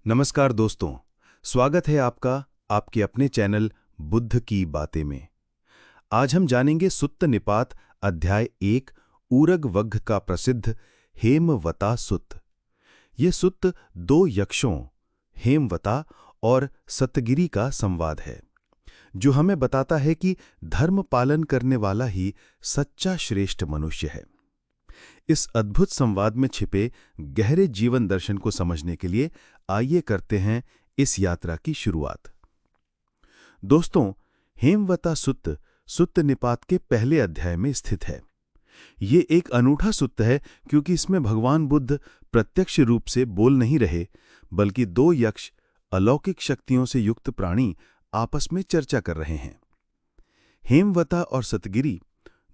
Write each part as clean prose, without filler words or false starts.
नमस्कार दोस्तों, स्वागत है आपका आपके अपने चैनल बुद्ध की बातें में। आज हम जानेंगे सुत्त निपात अध्याय 1 ऊरग वग्घ का प्रसिद्ध हेमवता सुत्त। ये सुत्त दो यक्षों हेमवता और सतगिरी का संवाद है, जो हमें बताता है कि धर्म पालन करने वाला ही सच्चा श्रेष्ठ मनुष्य है। इस अद्भुत संवाद में छिपे गहरे जीवन दर्शन को समझने के लिए आइए करते हैं इस यात्रा की शुरुआत। दोस्तों, हेमवता सुत्त सुत्त निपात के पहले अध्याय में स्थित है। ये एक अनूठा सुत्त है क्योंकि इसमें भगवान बुद्ध प्रत्यक्ष रूप से बोल नहीं रहे, बल्कि दो यक्ष अलौकिक शक्तियों से युक्त प्राणी आपस में चर्चा कर रहे हैं। हेमवता और सतगिरी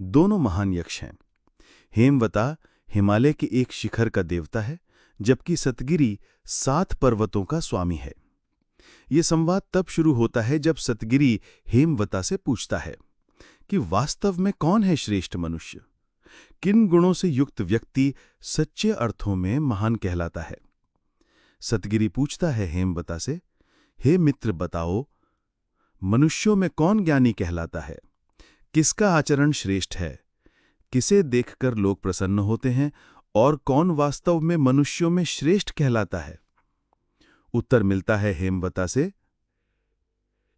दोनों महान यक्ष हैं। हेमवता हिमालय के एक शिखर का देवता है, जबकि सतगिरी 7 पर्वतों का स्वामी है। ये संवाद तब शुरू होता है जब सतगिरी हेमवता से पूछता है कि वास्तव में कौन है श्रेष्ठ मनुष्य, किन गुणों से युक्त व्यक्ति सच्चे अर्थों में महान कहलाता है। सतगिरी पूछता है हेमवता से, हे मित्र बताओ, मनुष्यों में कौन ज्ञानी कहलाता है, किसका आचरण श्रेष्ठ है, किसे देखकर लोग प्रसन्न होते हैं और कौन वास्तव में मनुष्यों में श्रेष्ठ कहलाता है। उत्तर मिलता है हेमवता से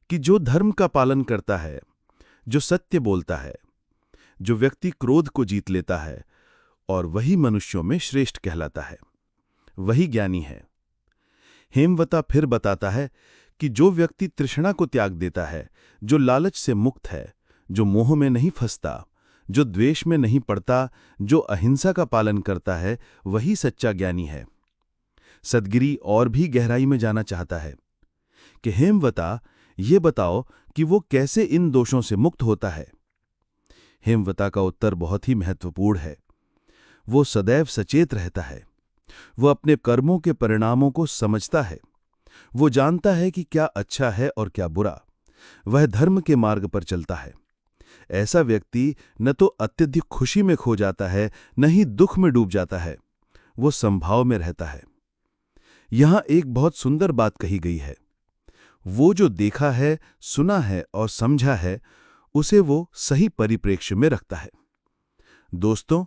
कि जो धर्म का पालन करता है, जो सत्य बोलता है, जो व्यक्ति क्रोध को जीत लेता है, और वही मनुष्यों में श्रेष्ठ कहलाता है, वही ज्ञानी है। हेमवता फिर बताता है कि जो व्यक्ति तृष्णा को त्याग देता है, जो लालच से मुक्त है, जो मोह में नहीं फंसता, जो द्वेष में नहीं पड़ता, जो अहिंसा का पालन करता है, वही सच्चा ज्ञानी है। सतगिरी और भी गहराई में जाना चाहता है कि हेमवता, ये बताओ कि वो कैसे इन दोषों से मुक्त होता है। हेमवता का उत्तर बहुत ही महत्वपूर्ण है। वो सदैव सचेत रहता है। वो अपने कर्मों के परिणामों को समझता है। वो जानता है कि क्या अच्छा है और क्या बुरा। वह धर्म के मार्ग पर चलता है। ऐसा व्यक्ति न तो अत्यधिक खुशी में खो जाता है, न ही दुख में डूब जाता है। वो समभाव में रहता है। यहां एक बहुत सुंदर बात कही गई है। वो जो देखा है, सुना है और समझा है, उसे वो सही परिप्रेक्ष्य में रखता है। दोस्तों,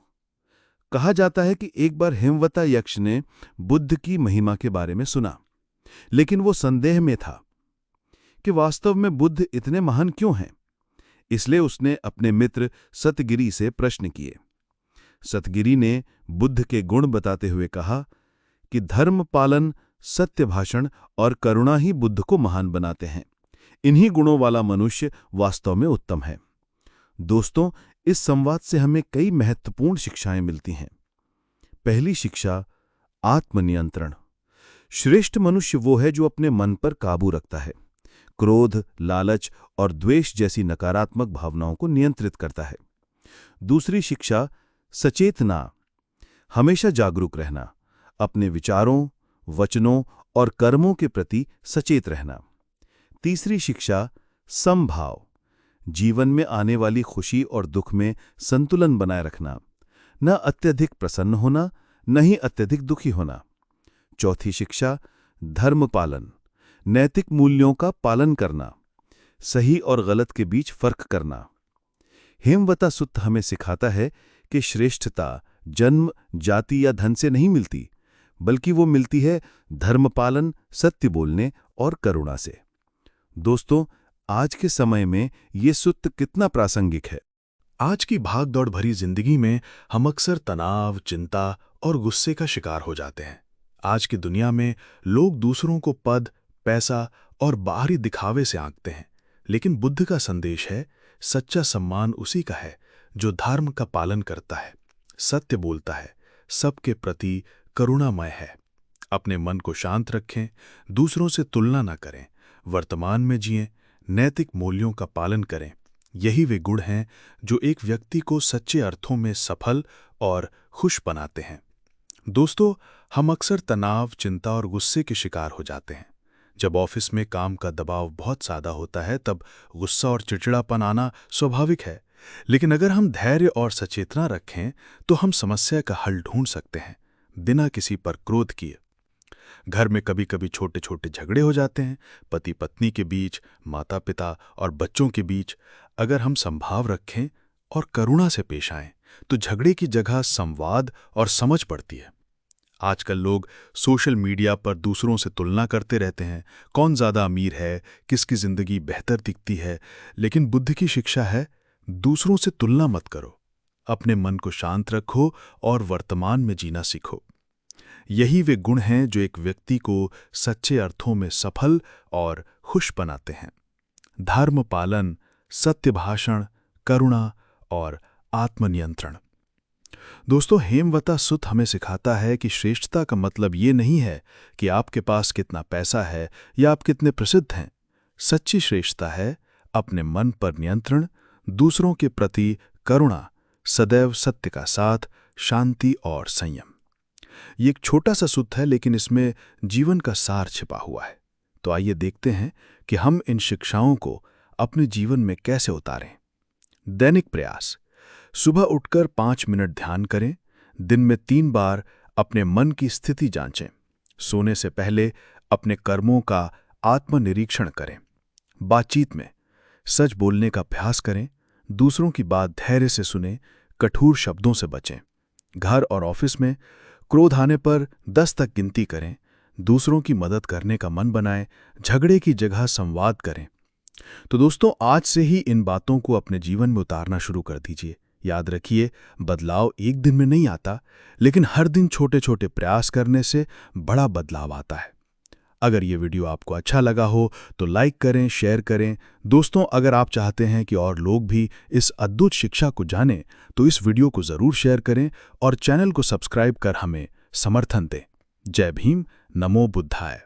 कहा जाता है कि एक बार हेमवता यक्ष ने बुद्ध की महिमा के बारे में सुना, लेकिन वो संदेह में था कि वास्तव में बुद्ध इतने महान क्यों हैं। इसलिए उसने अपने मित्र सतगिरी से प्रश्न किए। सतगिरी ने बुद्ध के गुण बताते हुए कहा कि धर्म पालन, सत्य भाषण और करुणा ही बुद्ध को महान बनाते हैं। इन्हीं गुणों वाला मनुष्य वास्तव में उत्तम है। दोस्तों, इस संवाद से हमें कई महत्वपूर्ण शिक्षाएं मिलती हैं। पहली शिक्षा, आत्मनियंत्रण। श्रेष्ठ मनुष्य वो है जो अपने मन पर काबू रखता है, क्रोध, लालच और द्वेष जैसी नकारात्मक भावनाओं को नियंत्रित करता है। दूसरी शिक्षा, सचेतना। हमेशा जागरूक रहना, अपने विचारों, वचनों और कर्मों के प्रति सचेत रहना। तीसरी शिक्षा, समभाव। जीवन में आने वाली खुशी और दुख में संतुलन बनाए रखना, न अत्यधिक प्रसन्न होना, न ही अत्यधिक दुखी होना। चौथी शिक्षा, धर्म पालन। नैतिक मूल्यों का पालन करना, सही और गलत के बीच फर्क करना। हेमवता सुत्त हमें सिखाता है कि श्रेष्ठता जन्म, जाति या धन से नहीं मिलती, बल्कि वो मिलती है धर्म पालन, सत्य बोलने और करुणा से। दोस्तों, आज के समय में ये सुत्त कितना प्रासंगिक है। आज की भागदौड़ भरी जिंदगी में हम अक्सर तनाव, चिंता और गुस्से का शिकार हो जाते हैं। आज की दुनिया में लोग दूसरों को पद, पैसा और बाहरी दिखावे से आंकते हैं, लेकिन बुद्ध का संदेश है, सच्चा सम्मान उसी का है जो धर्म का पालन करता है, सत्य बोलता है, सबके प्रति करुणामय है। अपने मन को शांत रखें, दूसरों से तुलना न करें, वर्तमान में जिएं, नैतिक मूल्यों का पालन करें। यही वे गुण हैं जो एक व्यक्ति को सच्चे अर्थों में सफल और खुश बनाते हैं। दोस्तों, हम अक्सर तनाव, चिंता और गुस्से के शिकार हो जाते हैं। जब ऑफिस में काम का दबाव बहुत ज़्यादा होता है, तब गुस्सा और चिड़चिड़ापन आना स्वाभाविक है। लेकिन अगर हम धैर्य और सचेतना रखें, तो हम समस्या का हल ढूंढ सकते हैं, बिना किसी पर क्रोध किए। घर में कभी कभी छोटे छोटे झगड़े हो जाते हैं, पति पत्नी के बीच, माता पिता और बच्चों के बीच। अगर हम संभाव रखें और करुणा से पेश आएं तो झगड़े की जगह संवाद और समझ पड़ती है। आजकल लोग सोशल मीडिया पर दूसरों से तुलना करते रहते हैं, कौन ज़्यादा अमीर है, किसकी ज़िंदगी बेहतर दिखती है। लेकिन बुद्ध की शिक्षा है, दूसरों से तुलना मत करो, अपने मन को शांत रखो और वर्तमान में जीना सीखो। यही वे गुण हैं जो एक व्यक्ति को सच्चे अर्थों में सफल और खुश बनाते हैं। धर्म पालन, सत्य भाषण, करुणा और आत्मनियंत्रण। दोस्तों, हेमवता सुत्त हमें सिखाता है कि श्रेष्ठता का मतलब ये नहीं है कि आपके पास कितना पैसा है या आप कितने प्रसिद्ध हैं। सच्ची श्रेष्ठता है अपने मन पर नियंत्रण, दूसरों के प्रति करुणा, सदैव सत्य का साथ, शांति और संयम। ये एक छोटा सा सूत्र है, लेकिन इसमें जीवन का सार छिपा हुआ है। तो आइए देखते हैं कि हम इन शिक्षाओं को अपने जीवन में कैसे उतारें। दैनिक प्रयास: सुबह उठकर 5 मिनट ध्यान करें। दिन में 3 बार अपने मन की स्थिति जांचें। सोने से पहले अपने कर्मों का आत्मनिरीक्षण करें। बातचीत में सच बोलने का अभ्यास करें। दूसरों की बात धैर्य से सुनें, कठोर शब्दों से बचें। घर और ऑफिस में क्रोध आने पर 10 तक गिनती करें। दूसरों की मदद करने का मन बनाएं, झगड़े की जगह संवाद करें। तो दोस्तों, आज से ही इन बातों को अपने जीवन में उतारना शुरू कर दीजिए। याद रखिए, बदलाव एक दिन में नहीं आता, लेकिन हर दिन छोटे छोटे प्रयास करने से बड़ा बदलाव आता है। अगर ये वीडियो आपको अच्छा लगा हो तो लाइक करें, शेयर करें। दोस्तों, अगर आप चाहते हैं कि और लोग भी इस अद्भुत शिक्षा को जानें तो इस वीडियो को ज़रूर शेयर करें और चैनल को सब्सक्राइब कर हमें समर्थन दें। जय भीम, नमो बुद्धाय।